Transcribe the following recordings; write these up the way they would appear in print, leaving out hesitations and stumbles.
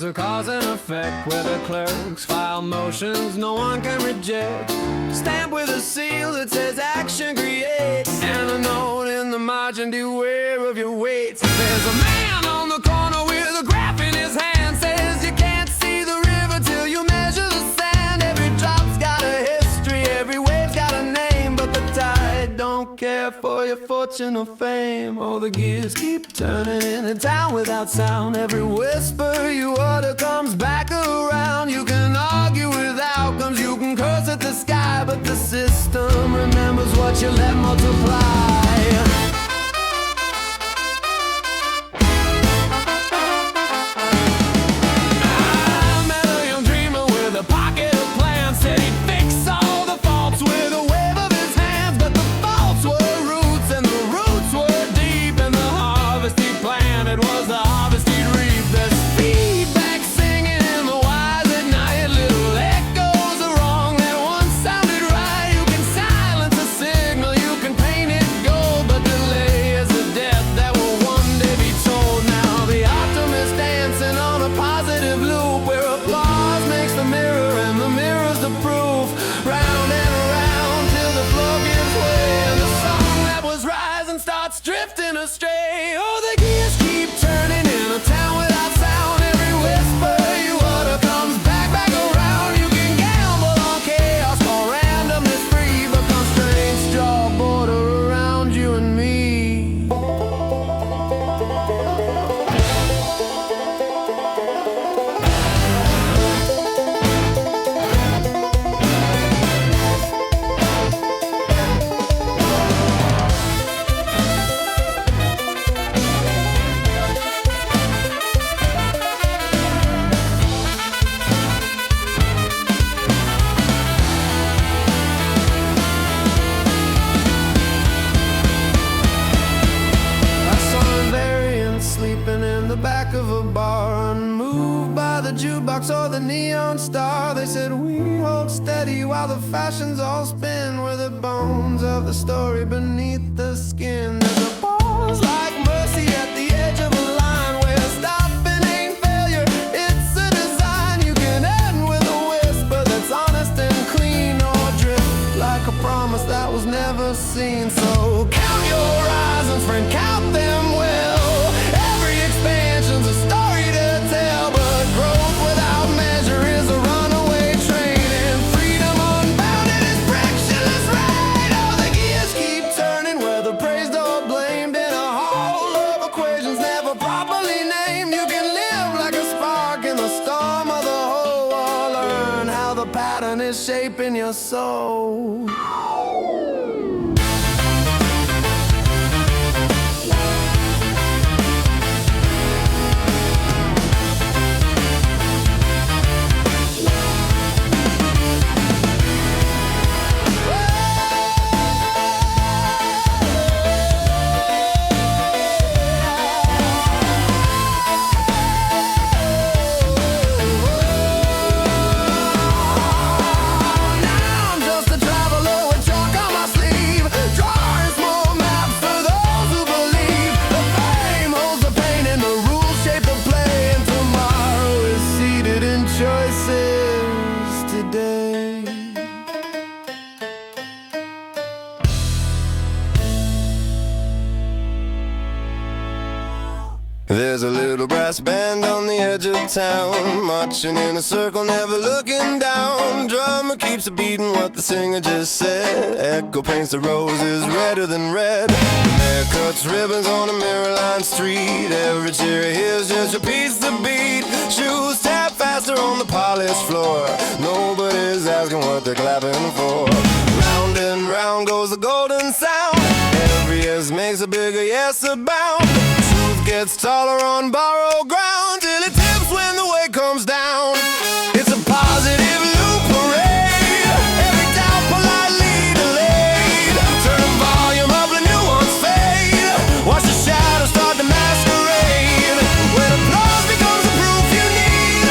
a cause and effect where the clerks file motions no one can reject. Stamp with a seal that says action creates, and a note in the margin, beware of your weights. There's a man on the corner with a graph in his hand, says you can't see the river till you measure the sand. Every drop's got a history, every wave's got a name, but the tide don't care for your fortune or fame. Oh, the gears keep turning in a town without sound. Every whisper you utter comes back around. You can argue with outcomes, you can curse at the sky, but the system remembers what you let multiply. Drifting astray. Oh, the gears keep turning in a town without sound. Every whisper you utter comes back around. You can gamble on chaos, call randomness free, but constraints draw a border around you and me. The back of a bar, unmoved by the jukebox or the neon star. They said we hold steady while the fashions all spin. We're the bones of the story beneath the skin. There's a pause like mercy at the edge of a line, where stopping ain't failure, it's a design. You can end with a whisper that's honest and clean, or drift like a promise that was never seen. So count your horizons, friend, count them well. Expansion's a story to tell, but growth without measure is a runaway train, and freedom unbounded is frictionless ride. Oh, the gears keep turning, whether praised or blamed, in a hall of equations never properly named. You can live like a spark in the storm of the whole, or learn how the pattern is shaping your soul. There's a little brass band on the edge of town, marching in a circle, never looking down. Drummer keeps a beating what the singer just said. Echo paints the roses redder than red. The mayor cuts ribbons on a mirror-lined street. Every cheer he hears just repeats the beat. Shoes tap faster on the polished floor. Nobody's asking what they're clapping for. Round and round goes the golden sound. Every yes makes a bigger yes abound. Gets taller on borrowed ground, till it tips when the weight comes down. It's a positive loop parade, every doubt politely delayed. Turn the volume up, the new ones fade. Watch the shadows start to masquerade. When applause becomes the proof you need,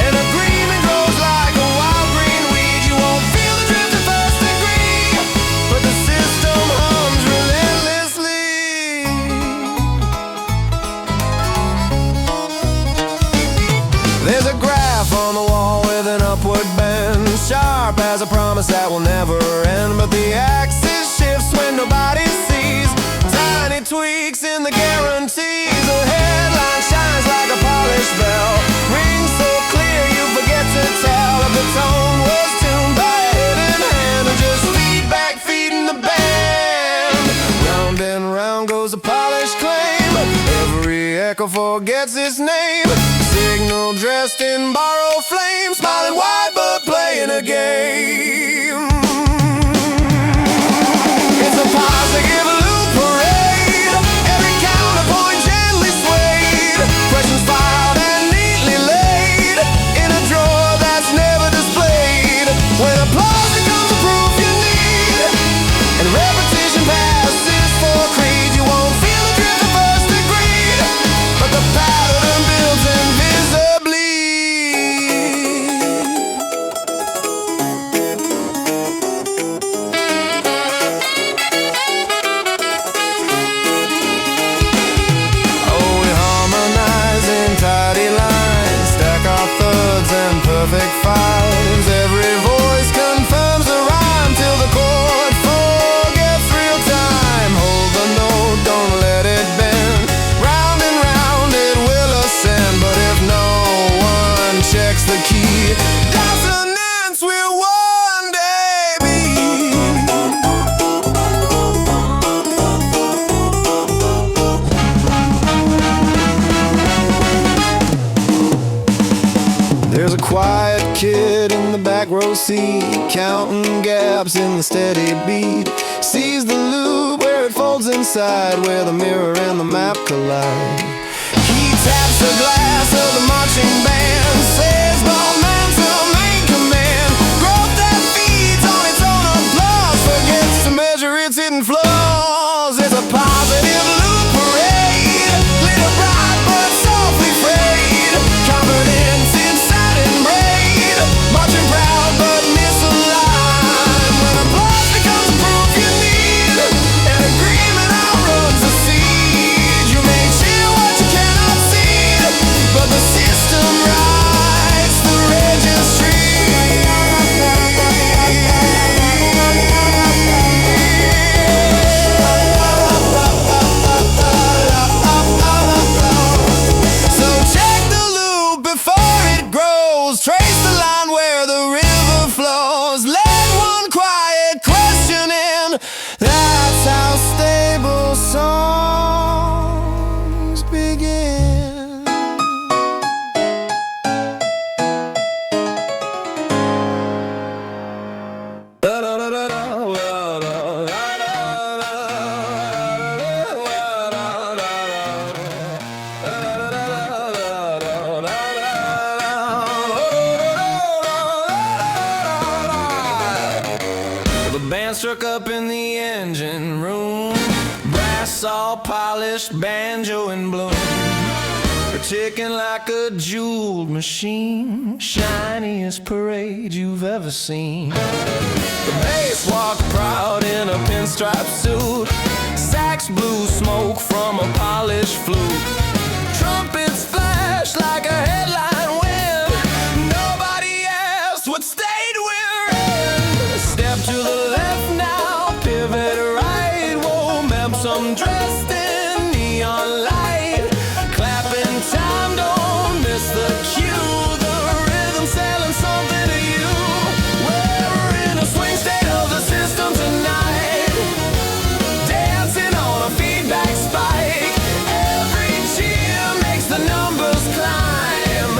and agreement grows like a wild green weed. You won't feel the drift at first degree, but the system hums relentlessly. off on the wall with an upward bend, sharp as a promise that will never end. But the axis shifts when nobody sees, tiny tweaks in the guarantees. The headline shines like a polished bell, rings so clear you forget to tell if the tone was tuned by a hidden hand, or just feedback feeding the band. Round and round goes a polished claim, every echo forgets its name. Signal dressed in borrowed flame, smiling wide but playing a game. It's a positive loop parade, every counterpoint gently swayed, questions filed and neatly laid in a drawer that's never displayed. When applause becomes the proof you need, and repetition passes for creed, you won't feel the drift of first degree, but the pattern builds invisibly. Oh, we harmonize in tidy lines, stack our thirds and perfect fives. Every voice confirms the rhyme till the chord forgets real time. Hold the note, don't let it bend, round and round it will ascend. But if no one checks the key, dissonance will one day be. There's a quiet kid in the back row seat, counting gaps in the steady beat. Sees the loop where it folds inside, where the mirror and the map collide. He taps the glass of the marching band, says momentum ain't command. Growth that feeds on its own applause forgets to measure its hidden flaws. It's a positive loop parade, lit up bright but softly frayed. Confidence inside and braid, marching proud but misaligned. When applause becomes the proof you need, and agreement outruns the siege. You may cheer what you cannot see, but the system writes the registry. So check the loop before it grows, trace the line where the river flows, let one quiet question in. That's how stable songs begin. The band struck up in the engine room, brass all polished, banjo in bloom. Her ticking like a jeweled machine, shiniest parade you've ever seen. The bass walked proud in a pinstripe suit, sax blew smoke from a polished flute. Trumpets flashed like a headline wind, nobody asked what state we're in. Step to the left now, pivot right, whoa, map some dressed in neon light. Clapping time, don't miss the cue, the rhythm selling something to you. We're in a swing state of the system tonight, dancing on a feedback spike. Every cheer makes the numbers climb,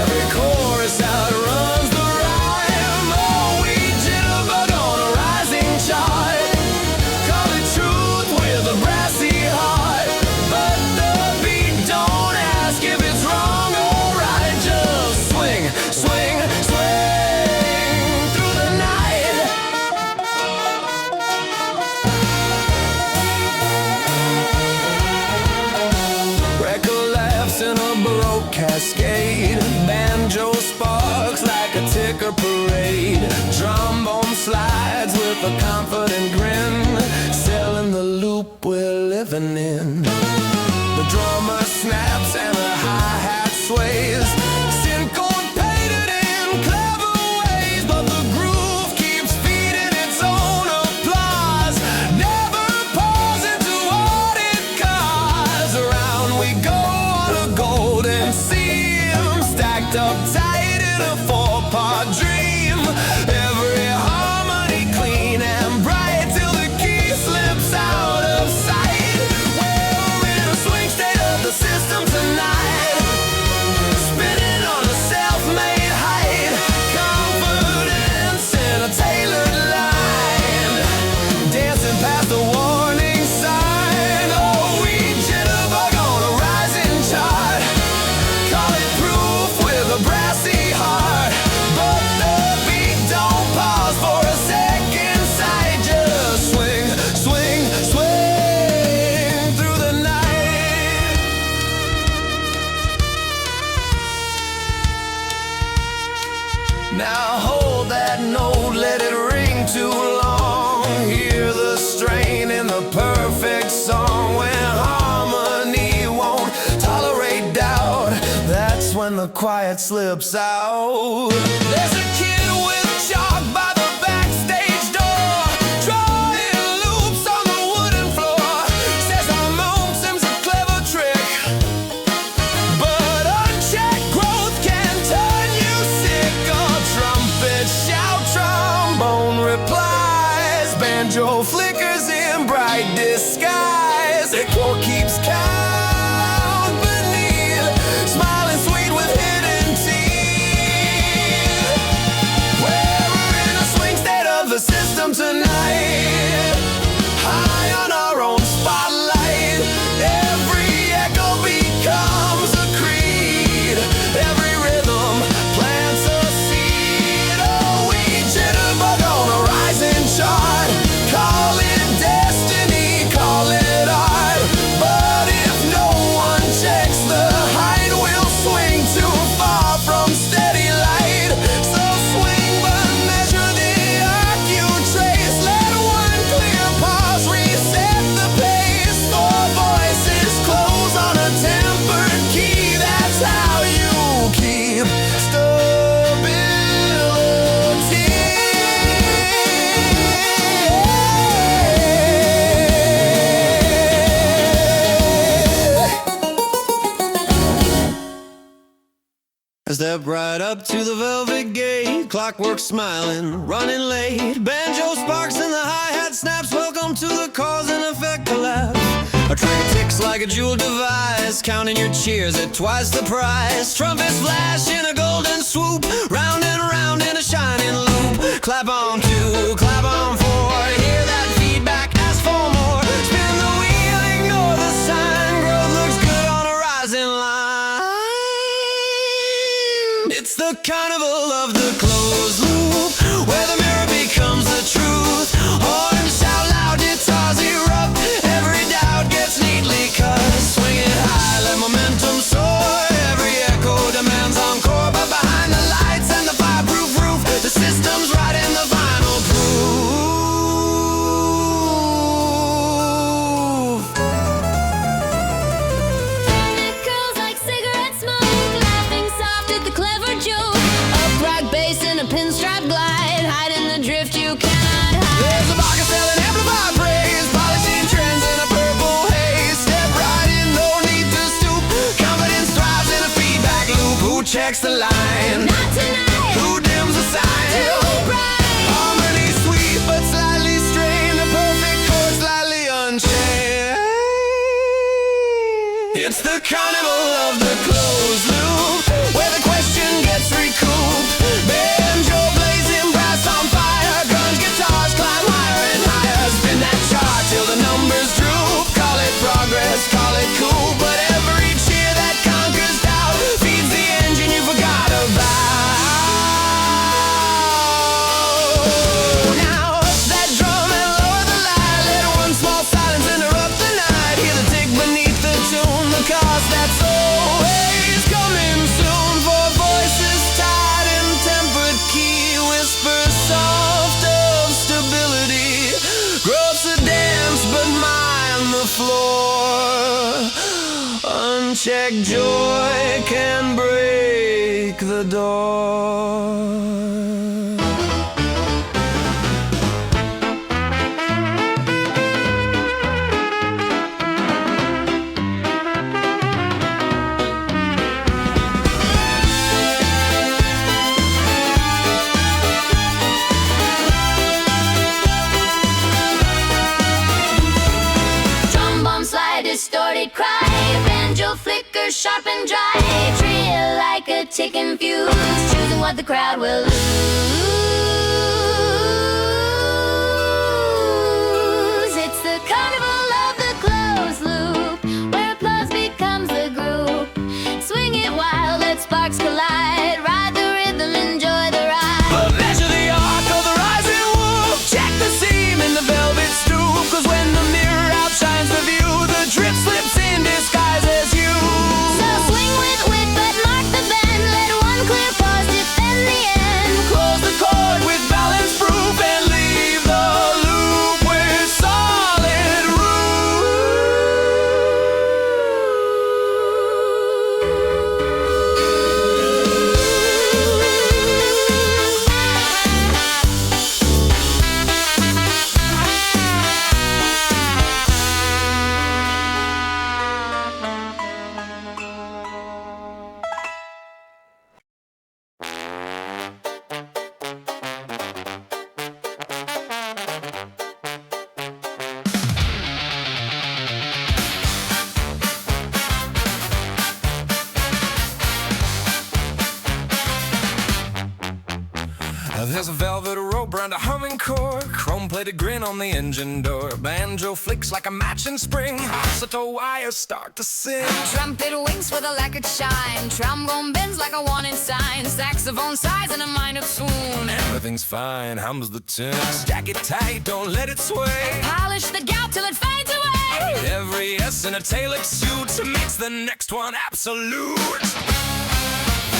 every chorus outruns the rhyme. Oh, we jitterbug on a rising chart, call it truth with a brassy heart. But the beat don't ask if it's wrong or right, just swing, swing, swing through the night. Record laughs in a baroque cascade, banjo sparks like a ticker parade. Trombone slides with a confident grin, selling the loop we're living in. The drummer snaps and the hi-hat sways, syncopated Now hold that note, let it ring too long. Hear the strain in the perfect song. When harmony won't tolerate doubt, that's when the quiet slips out. There's a kid with chalk by the backstage door, drawing loops on the wooden floor. Says our momentum's a clever trick, but unchecked growth can turn you sick. Oh, trumpet shout, trombone replies, banjo flickers in bright disguise. Echo keeps count beneath, smiling sweet with hidden teeth. We're in a swing state of the system tonight, high on our own spotlight. Every echo becomes a creed, every rhythm plants a seed. Oh, we jitterbug on a rising chart, call it destiny, call it art. But if no one checks the height, we'll swing too far from steady light. So swing but measure the arc you trace. Let one clear pause reset the pace. Four voices close on a tempered key. That's how you keep I step right up to the velvet gate, clockwork smiling, running late. Banjo sparks and the hi-hat snaps, welcome to the cause and effect collapse. A tray ticks like a jeweled device, counting your cheers at twice the price. Trumpets flash in a golden swoop, round and round in a shining loop. Clap on two, clap on four, hear that feedback, ask for more. Spin the wheel, ignore the sign, growth looks good on a rising line. It's the carnival of the closed loop, where the mirror becomes the truth. Horns shout loud, guitars erupt, every doubt gets neatly cut. Swing it high, let momentum soar, every echo demands encore. But behind the lights and the fireproof roof, the system's right in the final proof. It curls like cigarette smoke, laughing soft at the clever joke. Upright bass and a pinstripe glide, hiding the drift you cannot hide. There's a box selling amplified praise, polishing trends in a purple haze. Step right in, no need to stoop. Confidence thrives in a feedback loop. Who checks the line? Not tonight, Who dims the sign? too bright. Harmony sweet but slightly strained, the perfect chord slightly unchained. It's the carnival of the closed loop, where the question gets recouped. Banjo blazing, brass on fire, guns, guitars climb higher and higher. Spin that chart till the numbers droop. Call it progress, call it cool, but every cheer that conquers doubt feeds the engine you forgot about. Now up that drum and lower the light, let one small silence interrupt the night. Hear the tick beneath the tune, the cost that's always coming soon. Four voices tied in tempered key, whisper soft of stability. Growth's a dance, but mind the floor. Unchecked joy can break the door. Trombone slide, distorted cry, banjo flicker, sharp and dry. Trill like a ticking fuse, choosing what the crowd will lose. It's the carnival of the closed loop, where applause becomes a group. Swing it wild, let sparks collide, ride the rhythm, enjoy the ride. But measure the arc of the rising whoop, check the seam in the velvet stoop. 'Cause when the mirror outshines the view, the drip slips in disguise as you. So swing with wit, but mark the bend, let one clear pause defend the end. There's a velvet rope around a humming core, chrome-plated grin on the engine door. Banjo flicks like a match in spring, falsetto wires start to sing. Trumpet wings with a lacquered shine, trombone bends like a warning sign, saxophone sighs in a minor swoon. Everything's fine, hums the tune. Stack it tight, don't let it sway. Polish the gout till it fades away. Every S in a tailored suit makes the next one absolute.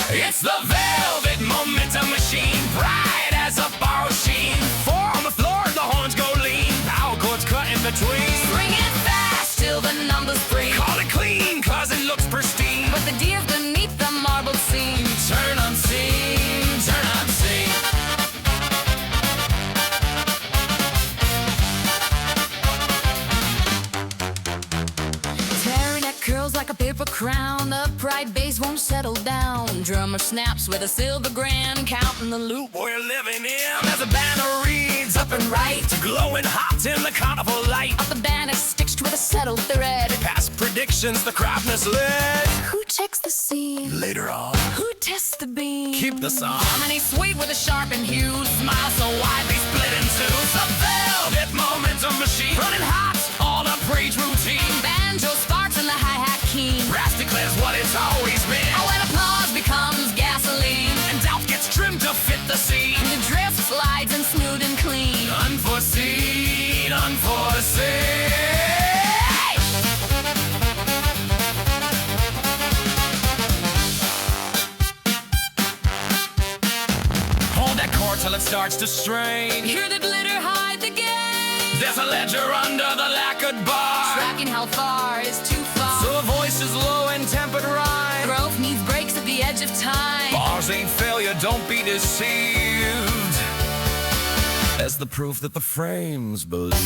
It's the velvet momentum machine, bright as a borrowed sheen. Four on the floor, the horns go lean, power chords cut in between. Bring it fast till the numbers spring. Call it clean, cause it looks pristine. But the deer's beneath the marbled seam. Turn unseen, turn unseen. Clarinet curls like a paper crown, the upright bass won't settle down. Drummer snaps with a silver grand, counting the loop. We're living in as a banner reads up and right, glowing hot in the carnival light. Up the banner stitched with a settled thread. Past predictions, the crowd misled. Who checks the scene? Later on, Who tests the beam? keep the song. Harmony sweet with a sharpened hue, smile so widely split in two. The velvet momentum machine, running hot on a preach routine. Banjo sparks in the hi-hat key. Brass declares what it's always been. Oh, when applause becomes gasoline, And doubt gets trimmed to fit the scene. the drift slides in smooth and clean. Unforeseen, unforeseen. Hold that chord till it starts to strain. Hear the glitter hide the game. There's a ledger under the lacquered bar. Tracking how far is too far. So the voice is low and tempered rhyme. Growth needs breaks at the edge of time. Bars ain't failure, don't be deceived. As the proof that the frames believed.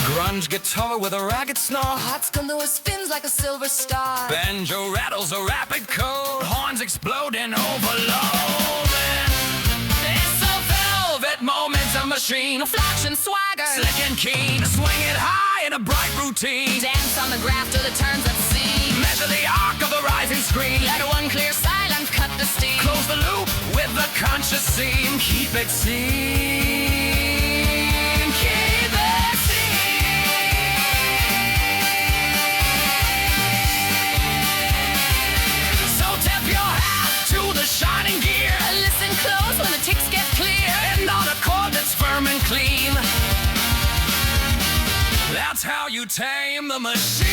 Grunge guitar with a ragged snarl. Hotskaloa spins like a silver star. Banjo rattles a rapid code. Horns explode and overload. It's a velvet momentum machine. Flash and swagger. Slick and keen. Swing it high in a bright routine. Dance on the graph till it turns up C. Measure the arc of the rising screen. Let one clear silence cut the steam. Close the loop with the conscious seam. Keep it seen. Keep it seen. So tip your hat to the shining gear. Listen close when the ticks get clear. And on a chord that's firm and clean. That's how you tame the machine.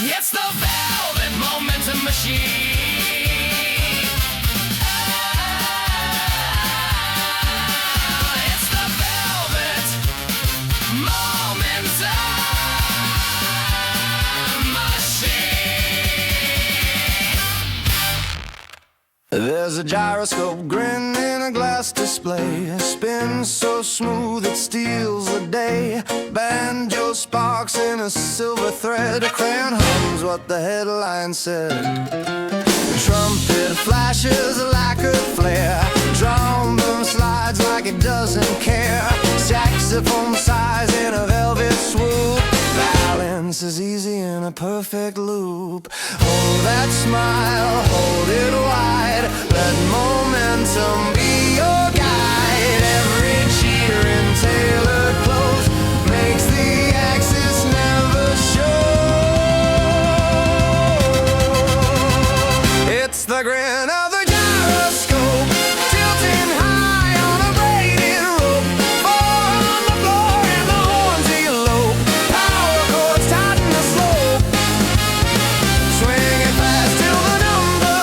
It's the velvet momentum machine. It's the velvet momentum machine. There's a gyroscope grin in a glass display. Spins so smooth it steals the day. Banjo sparks in a silver thread. A crayon hums what the headline said. Trumpet flashes a lacquered flare. Trombone slides like it doesn't care. Saxophone sighs in a velvet swoop. Balance is easy in a perfect loop. Hold that smile, hold it wide. Let momentum be your guide. Every cheer in tailored clothes makes the axis never show. It's the grin of the gyroscope, tilting high on a braided rope. Four on the floor and the horns elope. Power chords tighten the slope. Swing it fast till the numbers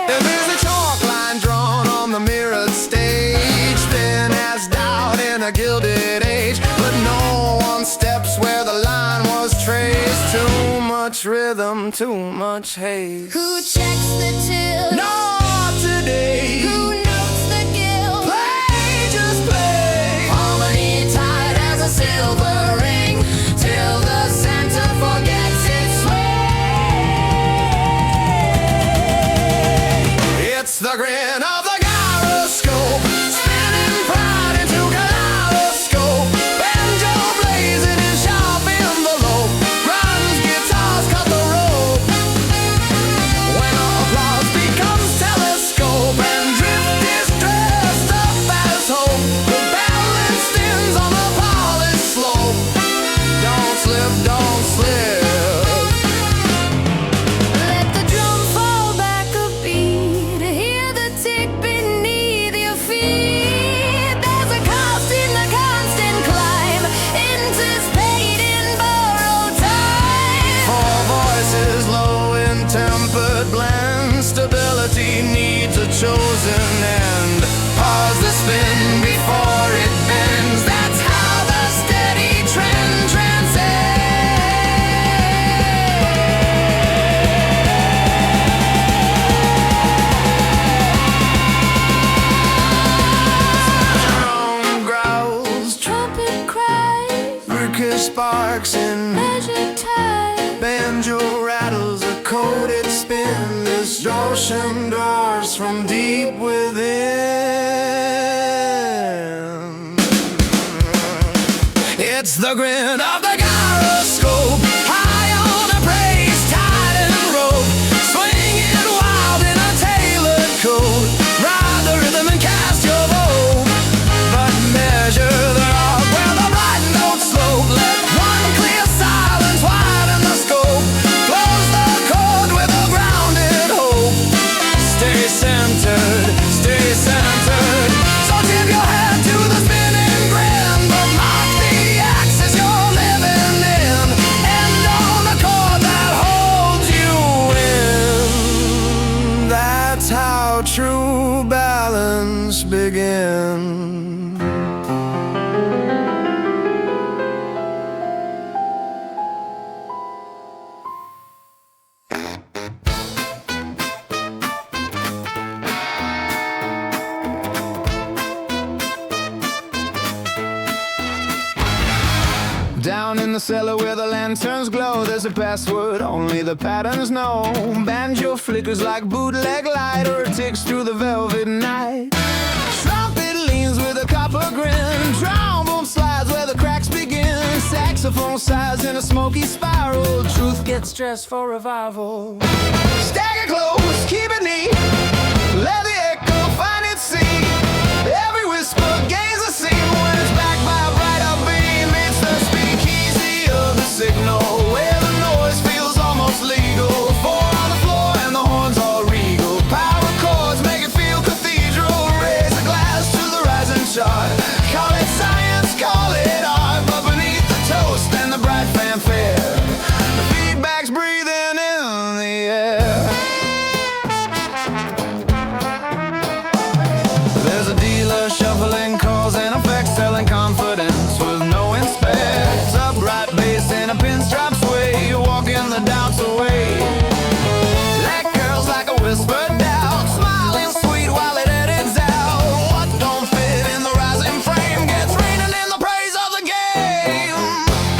There's a chalk line drawn on the mirrored stage, thin as doubt in a gilded age, but no one steps where the line was traced. Too much rhythm, too much haze. Who checks the till? Not today. Who notes the guild? Play, just play. Harmony tied as a silver ring, till the center forgets its sway. It's the grin of the gyroscope, spinning pride into kaleidoscope. Banjo blazing in sharp envelope, runs guitars cut the rope. When applause becomes telescope and drift is dressed up as hope, the balance spins on the polished slope. Don't slip, don't slip. Let the drum fall back a beat, hear the tick beneath your feet. There's a cost in the constant climb, anticipating borrowed time. Four voices low in tempered blend, stability needs a chosen end. Pause the spin before it bends. That's how the steady trend transcends. Drum growls, Trumpet cries, ricochet sparks in measured time. banjo rattles a coded spin. Distortion doors from deep within. It's the grin of the gyroscope, high on a praise tightened rope, swinging wild in a tailored coat. Ride the rhythm and cast your vote, but measure the arc where the bright notes slope. Let one clear silence widen the scope. Close the chord with a grounded hope. Stay centered, stay centered. So tip your head to the spinning grin, but mark the axis you're living in. End on the chord that holds you in. That's how true balance begins. Down in the cellar where the lanterns glow, there's a password only the patterns know. Banjo flickers like bootleg light, or it ticks through the velvet night. Trumpet leans with a copper grin, trombone slides where the cracks begin. Saxophone sighs in a smoky spiral, truth gets dressed for revival. Stagger close, keep it neat, let the echo find its seat. Every whisper gains a scene when it's backed by a brighter beam. It's the speakeasy of the signal, where the noise feels almost legal. Four on the floor and the horns all regal. Power chords make it feel cathedral. Raise a glass to the rising chart. Call it science, call it art, but beneath the toast and the bright fanfare, the feedback's breathing in the air. There's a dealer shuffling calls and effects, selling confidence with no inspects. Upright bass in a pinstripe sway, you walk in the doubts away. That girl's like a whispered doubt, smiling sweet while it edits out. What don't fit in the rising frame gets raining in the praise of the game.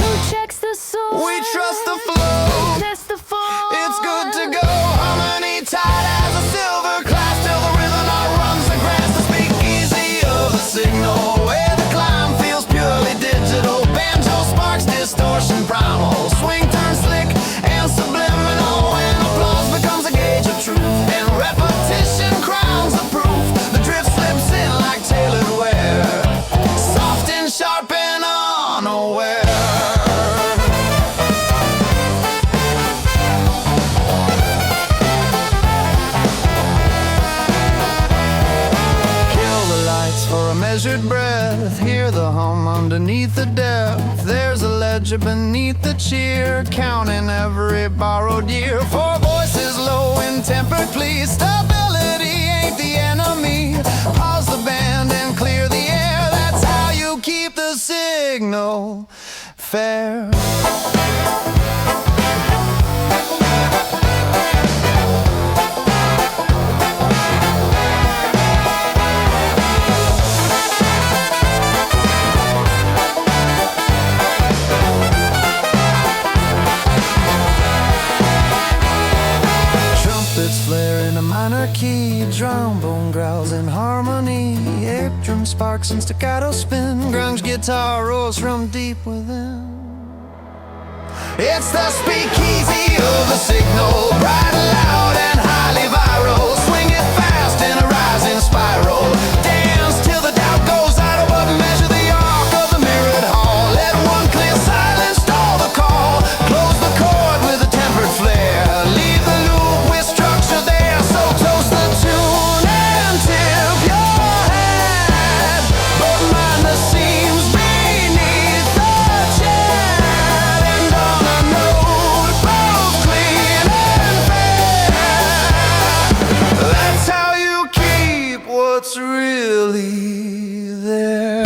Who checks the soul? We trust the flow. Test the fall. It's good to go. Harmony tight as a silver class, till the rhythm outruns the grass. The speakeasy of the signal, where the climb feels purely digital. Banjo sparks distortion primal, swing turns slick and subliminal. When applause becomes a gauge of truth and repetition crowns the proof, the drift slips in like tailored wear, soft and sharp and unaware. For a measured breath, hear the hum underneath the depth. There's a ledger beneath the cheer, counting every borrowed year. Four voices low in tempered plea, stability signal fair. Flare in a minor key, trombone growls in harmony, air drum sparks and staccato spin, grunge guitar rolls from deep within. It's the speakeasy of the signal, bright, loud and highly viral. Swing it fast in a rising spiral, dance till the doubt goes out, but measure the arc of the mirrored hall. Let one clear silence stall the call, close the chord with a tempered flair, leave the loop with structure there. So toast the tune and tip your head, but mind the seams beneath the chat. And on a note both clean and fair, that's how you keep what's really there.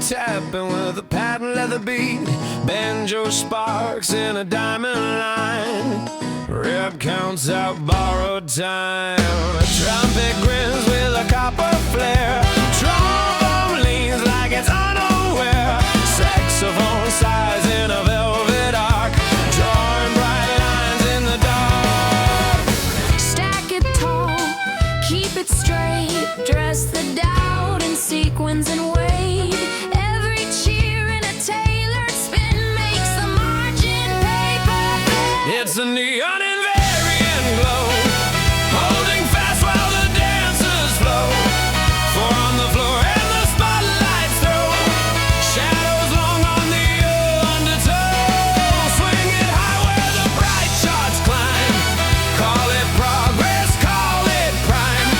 Tapping with a patent leather beat, banjo sparks in a diamond line, rep counts out borrowed time, a trumpet grins with a copper flare, trombone leans like it's unaware, saxophone sighs in a velvet arc, drawing bright lines in the dark. Stack it tall, keep it straight, dress the doubt in sequins and weight. Every cheer in a tailored spin makes the margin paper fit. It's a neon invariant glow, holding fast while the dancers flow. Four on the floor and the spotlights throw shadows long on the undertow. Swing it high where the bright shots climb. Call it progress, call it prime,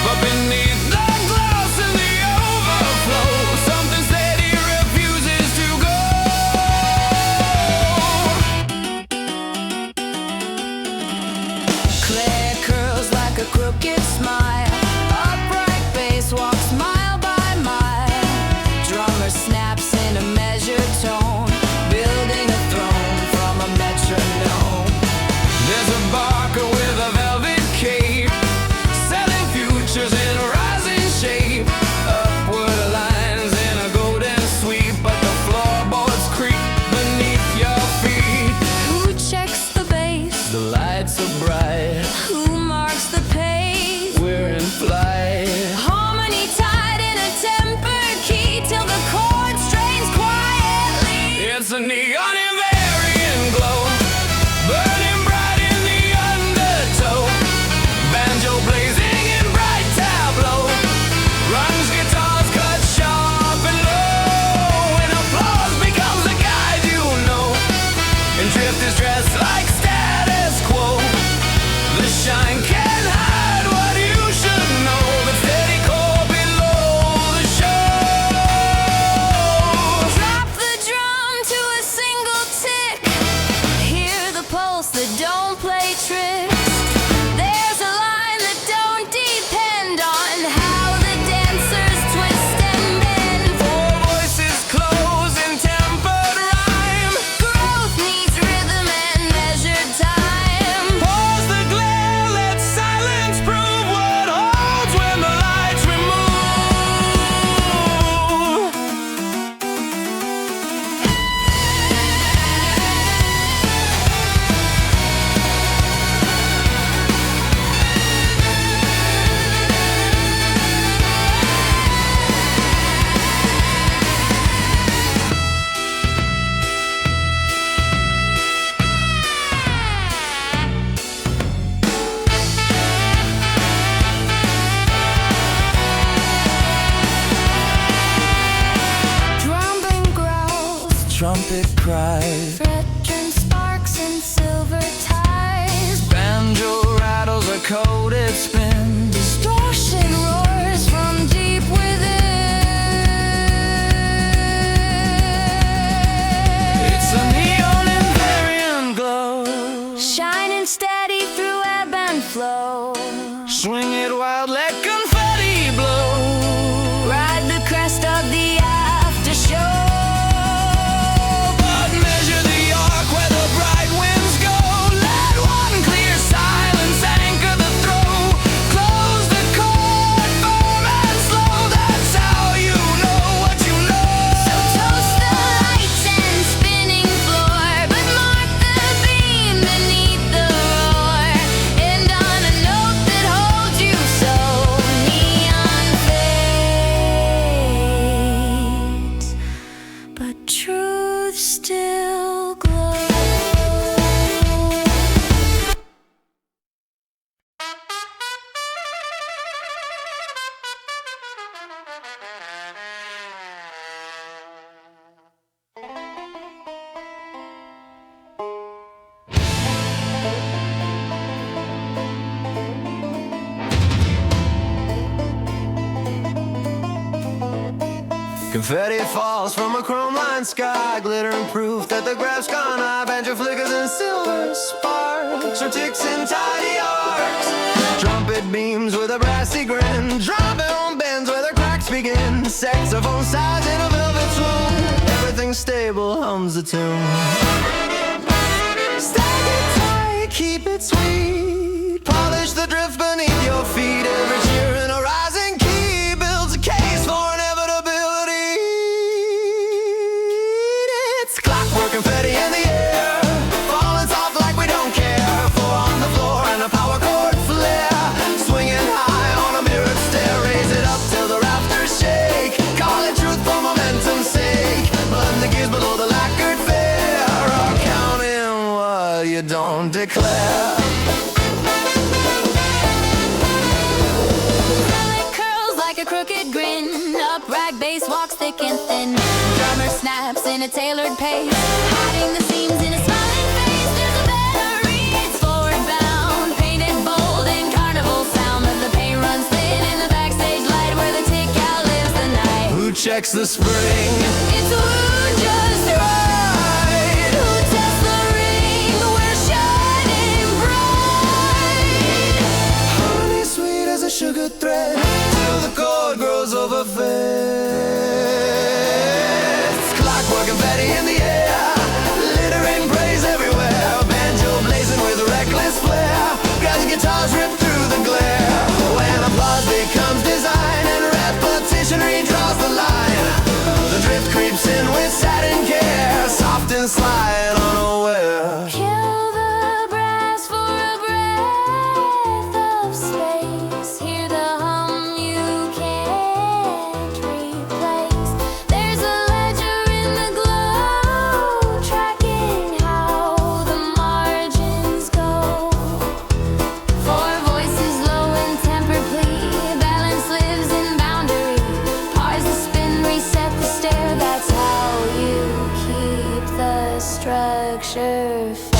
but beneath the gloss and the overflow, trumpet cries. Fretting sparks and silver ties. Banjo rattles a coded spin. Distortion roars from deep within. It's a neon Invariant glow. Shining steady through ebb and flow. Swing it wild, let confetti blow. Ride the crest of the after show. But measure the arc where the bright winds go. Let one clear silence anchor the throw. Close the chord, firm and slow. That's how you know what you know. So toast the lights and spinning floor, but mark the beam beneath the roar. End on a note that holds you so. Neon fades, but truth still glows. Confetti falls from a chrome-lined sky, glittering proof that the graph's gone high. Banjo flickers and silver sparks, or ticks in tidy arcs. Trumpet beams with a brassy grin, trombone bends where the cracks begin. Saxophone sighs in a velvet swoon, everything stable hums the tune. Stack it tight, keep it sweet, polish the drift beneath your feet. Every cheer in a rising key builds a case for inevitability. It's clockwork confetti in the air, falling soft like we don't care. Four on the floor and a power chord flare, swinging high on a mirrored stair. Raise it up till the rafters shake, call it truth for momentum's sake. Blend the gears below the lacquered fair, or count in what you don't declare. It curls like a crooked grin. Upright bass walks thick and thin. Drummer snaps in a tailored pace, hiding the seams in a smiling face. There's a better reads forward bound, painted bold in carnival sound. But the paint runs thin in the backstage light where the tick outlives the night. Who checks the spring? It's who just right. Who tests the ring? We're shining bright. Honey sweet as a sugar thread, till the chord grows over fast. Clockwork confetti in the air, littering praise everywhere. Banjo blazing with a reckless flair, guys' guitars rip through the glare. When applause becomes design and repetition redraws the line, the drift creeps in with satin care, soft and sly and unaware. Kill the brass for a breath of space. Hear the hum you can't replace. There's a ledger in the glow, tracking how the margins go. Four voices low in temper plea, balance lives in boundary. Pause the spin, reset the stair. That's how you keep the structure fair.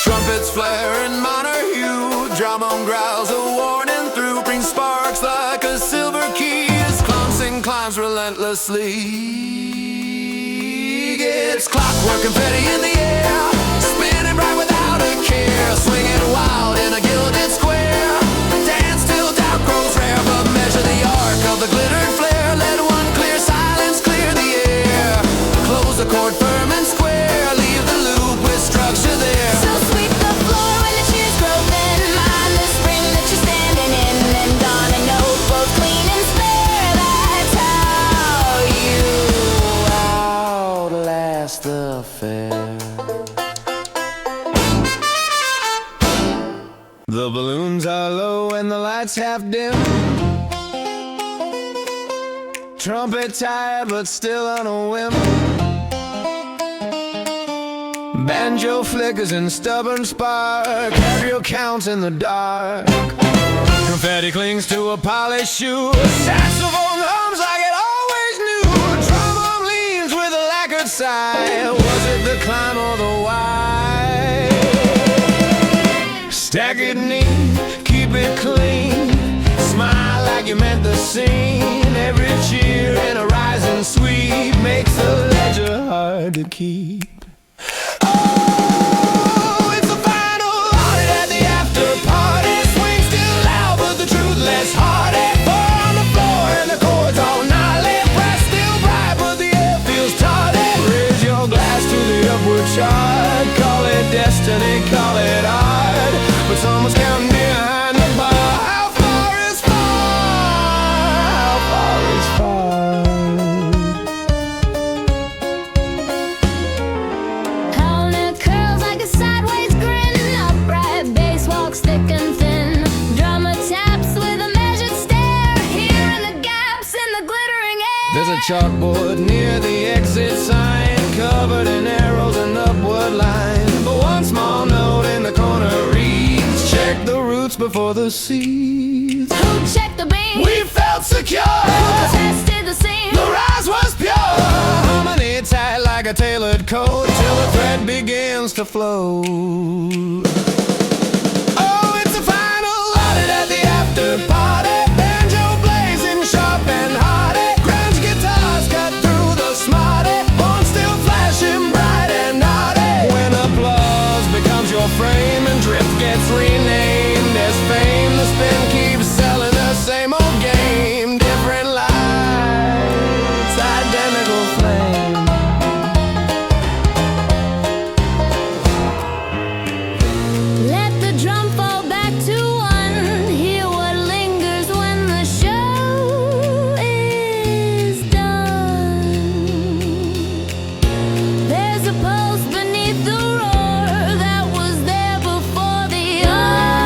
Trumpets flare in minor hue, trombone growls a warning through, bring sparks like a silver key as clowns climbs relentlessly. It's clockwork confetti in the air, spinning bright without a care, swinging wild in a gilded square. Dance till doubt grows rare, but measure the arc of the glittered flare. Let one clear silence clear the air, close the chord firm and square, leave the loop with structure there. So sweep the floor when the cheers grow thin. Mind the spring that you're standing in, and past the fair. The balloons are low and the lights half dim. Trumpet tired but still on a whim. Banjo flickers in stubborn spark. Carrier counts in the dark. Confetti clings to a polished shoe. Saxophone hums like it always knew. Trombone leans with a lacquered sigh. Was it the climb or the why? Stack it neat, keep it clean. Smile like you meant the scene. Every cheer in a rising sweep makes the ledger hard to keep. Oh, it's the final audit at the after party. Swing still loud, but the truth less hearty. Four on the floor and the chords all gnarly. Press still bright, but the air feels tardy. Raise your glass to the upward chart. Call it destiny, call it art. But someone's counting behind the bar. How far is far? How far is far? Howling curls like a sideways grin. Upright bass walks thick and thin. Drummer taps with a measured stare. Hearing the gaps in the glittering air. There's a chalkboard near the exit sign, covered in arrows and upward lines. But one small note in the corner reads, check the roots before the seeds. Who checked the beam? We felt secure. Who tested the seam? The rise was pure. Harmony tight like a tailored coat till the thread begins to flow. Oh, it's the final audit at the after party. Banjo blazing sharp and hearty. Grunge guitars cut through the smarty. Horn still flashing bright and naughty. When applause becomes your frame and drift gets renamed as fame, the spin keeps selling the same old game. Different lights, identical flame. Let the drum fall back to one. Hear what lingers when the show is done. There's a pulse beneath the roar that was there before the encore.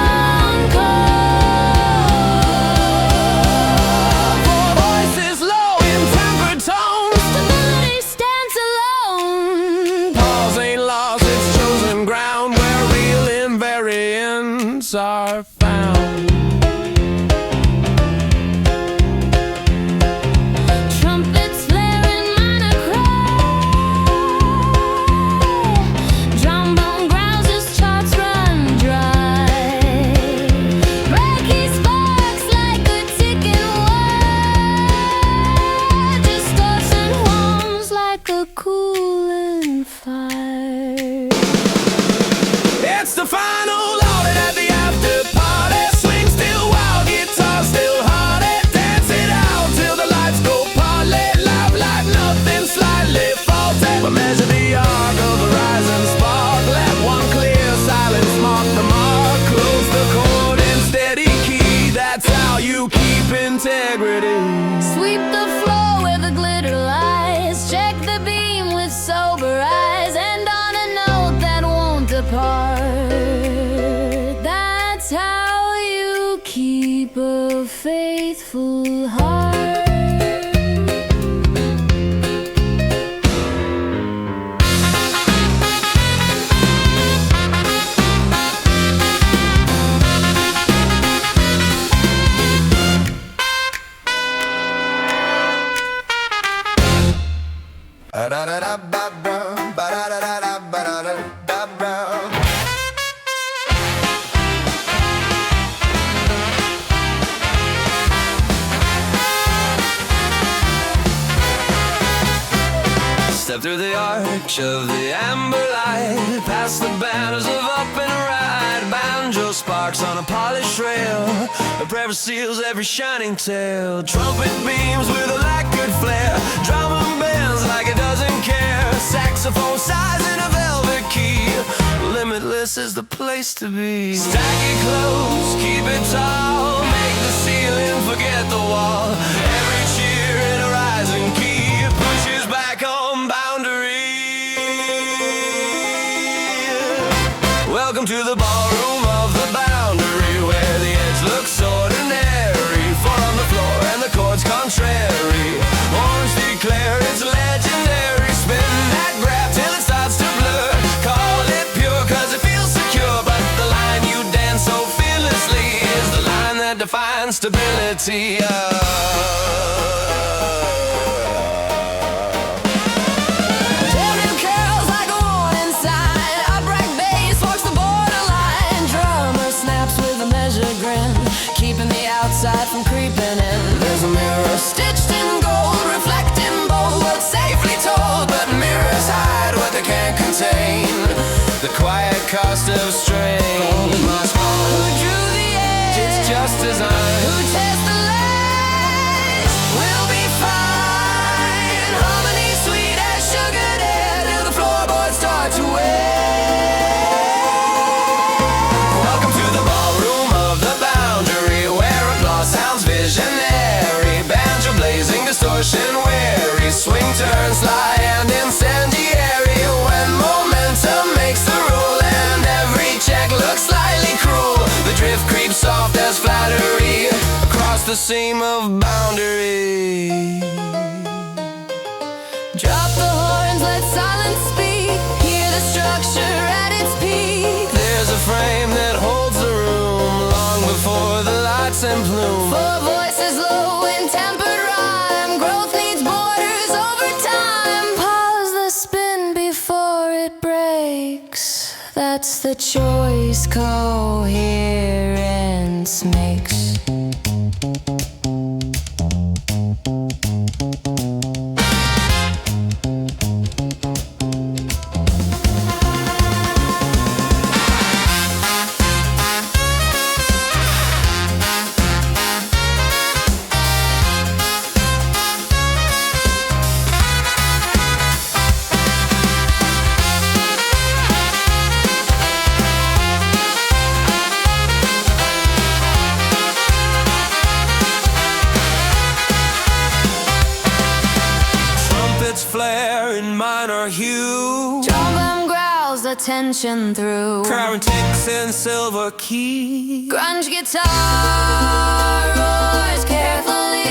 Four voices low in tempered tones. The melody stands alone. Pause ain't lost its chosen ground, where real invariants are found. Trumpets flaring monochrome. Trombone growls as charts run dry. Breaky sparks like a ticking wire. Distortion hums like a cooling fire. It's the final audit at the after party. Swing still wild, guitar still hearty. Dance it out till the lights go partly. Laugh like nothing, slightly faulty. But measure the arc of the rising spark. Let one clear silence mark the mark. Close the chord in steady key. That's how you keep integrity. Sweep the floor where the glitter lies. Check the beam with sober eyes. And on a note that won't depart. That's how you keep a faithful heart. Step through the arch of the amber light, past the banners of up and ride. Banjo sparks on a polished rail, a prayer seals every shining tale. Trumpet beams with a lacquered flare, drum bends like it doesn't care. Saxophone sighs in a velvet key, limitless is the place to be. Stack it close, keep it tall, make the ceiling forget the wall. Every cheer in a rising key pushes back on boundaries. Welcome to the ballroom of the boundary, where the edge looks ordinary. Four on the floor and the chords contrary. Horns declare it's legendary. Spin that graph till it starts to blur. Call it pure cause it feels secure, but the line you dance so fearlessly is the line that defines stability. From creeping in, there's a mirror stitched in gold, reflecting bold what's safely told. But mirrors hide what they can't contain, The quiet cost of strain. who drew the edge, It's just design. who tests the lines, will be fine. Harmony sweet as sugared air till the floorboards start to wear. Welcome to the ballroom of the boundary, where applause sounds visionary. Banjo blazing, distortion weary. Swing, turn, sly and incendiary. When momentum makes the rule and every check looks slightly cruel, the drift creeps soft as flattery across the seam of boundary. Drop the horns, let silence speak. Hear the structure at its peak. There's a frame that holds the room long before the lights and plume. Four voices low in tempered rhyme. Growth needs borders over time. Pause the spin before it breaks. That's the choice coherence makes. Flare in minor hue. Drum growls the tension through. Crown ticks in silver key. Grunge guitar roars carefully.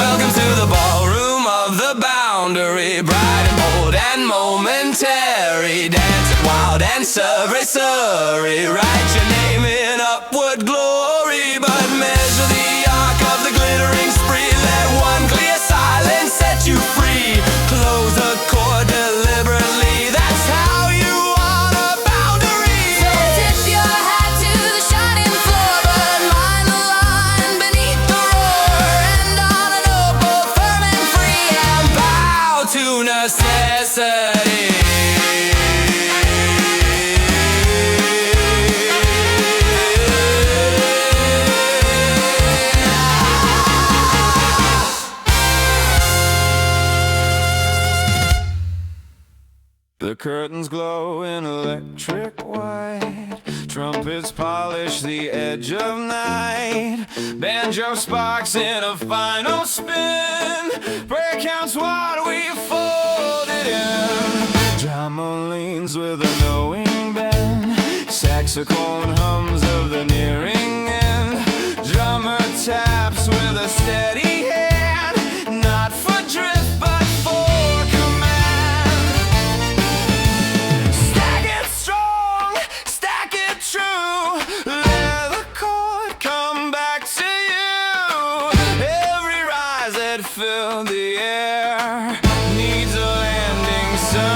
Welcome to the ballroom of the boundary, bright and bold and momentary. Dance it wild and sorry. Write your name in upward glory, but measure the arc of the glittering spree. Let one clear silence set you free. Close the chord deliberately. That's how you want a boundary. So tip your hat to the shining floor, but mind the line beneath the roar. And on a note both firm and free, and Bow to necessity. The curtains glow in electric white. Trumpets polish the edge of night. Banjo sparks in a final spin. Prayer counts what we folded in. Drama leans with a knowing bend. Saxophone hums of the nearing end. Drummer taps with a steady hand. Not for drift but for command. Stack it strong, stack it true. Let the chord come back to you. Every rise that filled the air needs a landing somewhere.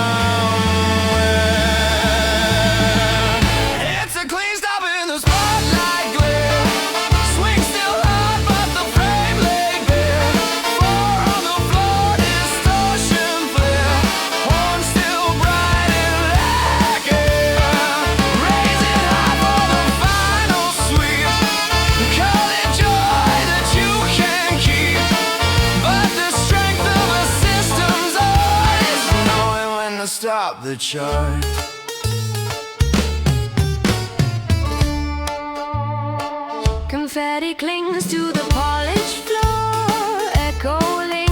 It's a clean stop in the spotlight glare. Swing still hard, but the frame laid bare. Four on the floor, distortion flare. Horn still bright and like air. Raise it high for the final sweep. Call it joy that you can keep. But the strength of a system's always knowing when to stop the chart. confetti clings to the polished floor, echoing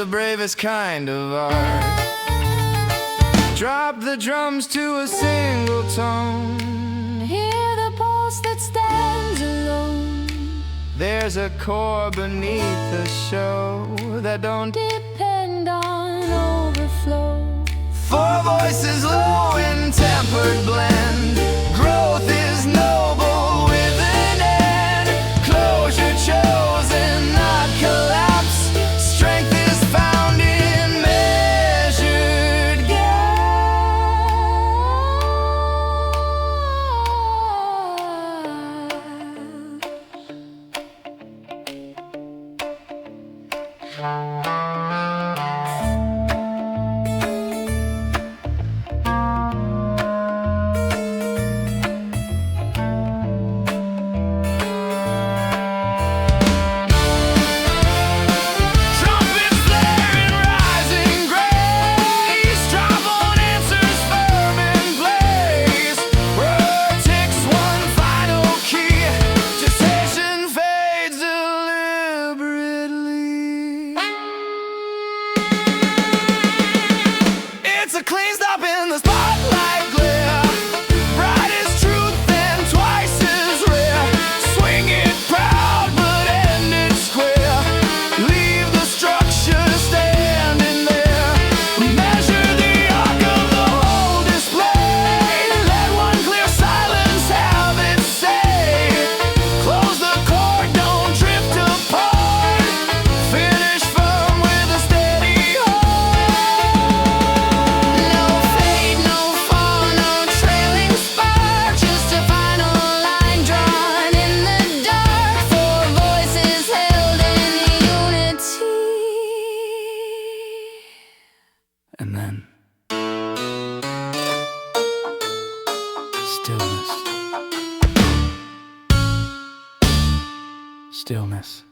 bravest kind of art. Drop the drums to a single tone. Hear the pulse that stands alone. There's a core beneath the show that don't Depend on overflow. Four voices low in tempered blend. Growth is noble with an end. Closure chosen, not collapse. Strength is found in measured Trumpets blaring, rising grace. Trombone answers firm in place. Word takes one final key. Gestation fades deliberately. It's a clean stop in the spotlight glare. Bright as truth and twice as rare. Swing it proud but end it square. Leave the structure standing there. Measure the arc of the whole display. Let one clear silence have its say. Close the chord, don't drift apart. Finish firm with a steady heart. No fade, no fall, no trailing spark. Just a final line drawn in the dark. Four voices held in unity. And then stillness. Stillness.